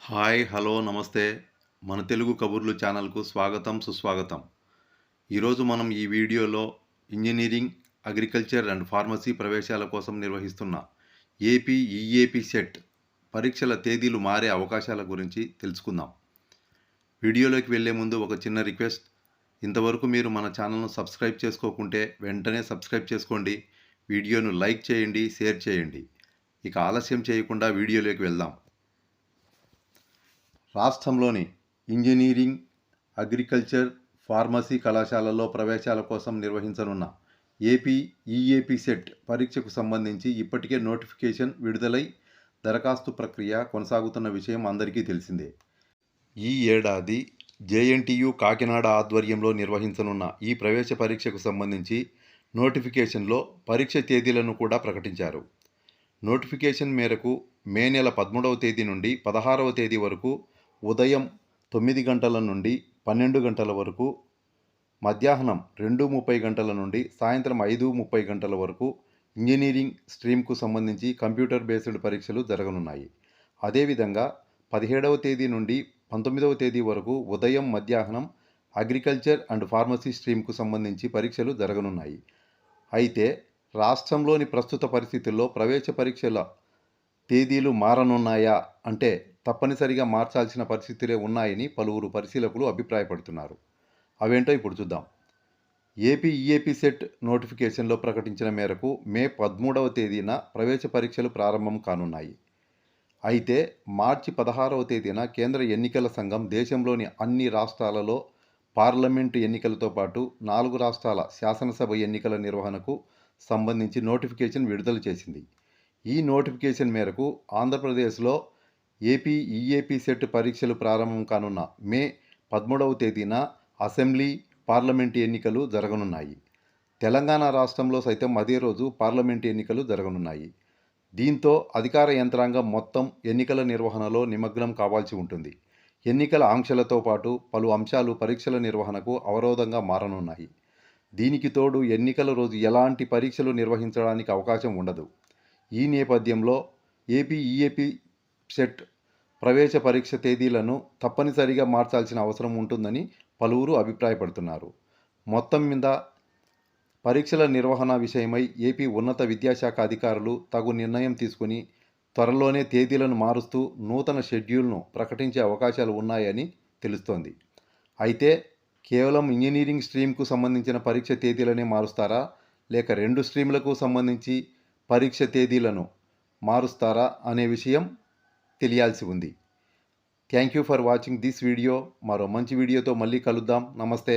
Hi hello నమస్తే మన తెలుగు కబుర్లు ఛానల్కు స్వాగతం సుస్వాగతం. ఈరోజు మనం ఈ వీడియోలో ఇంజనీరింగ్ అగ్రికల్చర్ అండ్ ఫార్మసీ ప్రవేశాల కోసం నిర్వహిస్తున్న ఏపీ ఈఏపీ సెట్ పరీక్షల తేదీలు మారే అవకాశాల గురించి తెలుసుకుందాం. వీడియోలోకి వెళ్ళే ముందు ఒక చిన్న రిక్వెస్ట్. ఇంతవరకు మీరు మన ఛానల్ను సబ్స్క్రైబ్ చేసుకోకుంటే వెంటనే సబ్స్క్రైబ్ చేసుకోండి. వీడియోను లైక్ చేయండి, షేర్ చేయండి. ఇక ఆలస్యం చేయకుండా వీడియోలోకి వెళ్దాం. రాష్ట్రంలోని ఇంజనీరింగ్ అగ్రికల్చర్ ఫార్మసీ కళాశాలల్లో ప్రవేశాల కోసం నిర్వహించనున్న ఏపీ ఈఏపీ సెట్ పరీక్షకు సంబంధించి ఇప్పటికే నోటిఫికేషన్ విడుదలై దరఖాస్తు ప్రక్రియ కొనసాగుతున్న విషయం అందరికీ తెలిసిందే. ఈ ఏడాది జేఎన్టీయు కాకినాడ ఆధ్వర్యంలో నిర్వహించనున్న ఈ ప్రవేశ పరీక్షకు సంబంధించి నోటిఫికేషన్లో పరీక్ష తేదీలను కూడా ప్రకటించారు. నోటిఫికేషన్ మేరకు మే నెల 13వ తేదీ నుండి 16వ తేదీ వరకు ఉదయం 9 గంటల నుండి 12 గంటల వరకు, మధ్యాహ్నం 2:30 గంటల నుండి సాయంత్రం 5:30 గంటల వరకు ఇంజనీరింగ్ స్ట్రీమ్కు సంబంధించి కంప్యూటర్ బేస్డ్ పరీక్షలు జరగనున్నాయి. అదేవిధంగా 17వ తేదీ నుండి 19వ తేదీ వరకు ఉదయం మధ్యాహ్నం అగ్రికల్చర్ అండ్ ఫార్మసీ స్ట్రీమ్కు సంబంధించి పరీక్షలు జరగనున్నాయి. అయితే రాష్ట్రంలోని ప్రస్తుత పరిస్థితుల్లో ప్రవేశ పరీక్షల తేదీలు మారనున్నాయా అంటే తప్పనిసరిగా మార్చాల్సిన పరిస్థితులే ఉన్నాయని పలువురు పరిశీలకులు అభిప్రాయపడుతున్నారు. అవేంటో ఇప్పుడు చూద్దాం. ఏపీ ఈఏపీ సెట్ నోటిఫికేషన్లో ప్రకటించిన మేరకు మే 13వ తేదీన ప్రవేశ పరీక్షలు ప్రారంభం కానున్నాయి. అయితే మార్చి 16వ తేదీన కేంద్ర ఎన్నికల సంఘం దేశంలోని అన్ని రాష్ట్రాలలో పార్లమెంటు ఎన్నికలతో పాటు 4 రాష్ట్రాల శాసనసభ ఎన్నికల నిర్వహణకు సంబంధించి నోటిఫికేషన్ విడుదల చేసింది. ఈ నోటిఫికేషన్ మేరకు ఆంధ్రప్రదేశ్లో ఏపీ ఈఏపీ సెట్ పరీక్షలు ప్రారంభం కానున్న మే 13వ తేదీన అసెంబ్లీ, పార్లమెంటు ఎన్నికలు జరగనున్నాయి. తెలంగాణ రాష్ట్రంలో సైతం అదే రోజు పార్లమెంటు ఎన్నికలు జరగనున్నాయి. దీంతో అధికార యంత్రాంగం మొత్తం ఎన్నికల నిర్వహణలో నిమగ్నం కావాల్సి ఉంటుంది. ఎన్నికల ఆంక్షలతో పాటు పలు అంశాలు పరీక్షల నిర్వహణకు అవరోధంగా మారనున్నాయి. దీనికి తోడు ఎన్నికల రోజు ఎలాంటి పరీక్షలు నిర్వహించడానికి అవకాశం ఉండదు. ఈ నేపథ్యంలో ఏపీ ఈఏపీ సెట్ ప్రవేశ పరీక్ష తేదీలను తప్పనిసరిగా మార్చాల్సిన అవసరం ఉంటుందని పలువురు అభిప్రాయపడుతున్నారు. మొత్తం మీద పరీక్షల నిర్వహణ విషయమై ఏపీ ఉన్నత విద్యాశాఖ అధికారులు తగు నిర్ణయం తీసుకుని త్వరలోనే తేదీలను మారుస్తూ నూతన షెడ్యూల్ను ప్రకటించే అవకాశాలు ఉన్నాయని తెలుస్తోంది. అయితే కేవలం ఇంజనీరింగ్ స్ట్రీమ్కు సంబంధించిన పరీక్ష తేదీలనే మారుస్తారా, లేక 2 స్ట్రీమ్లకు సంబంధించి పరీక్ష తేదీలను మారుస్తారా అనే విషయం తెలియాల్సి ఉంది. Thank you for watching this video. మరో మంచి వీడియోతో మళ్ళీ కలుద్దాం. నమస్తే.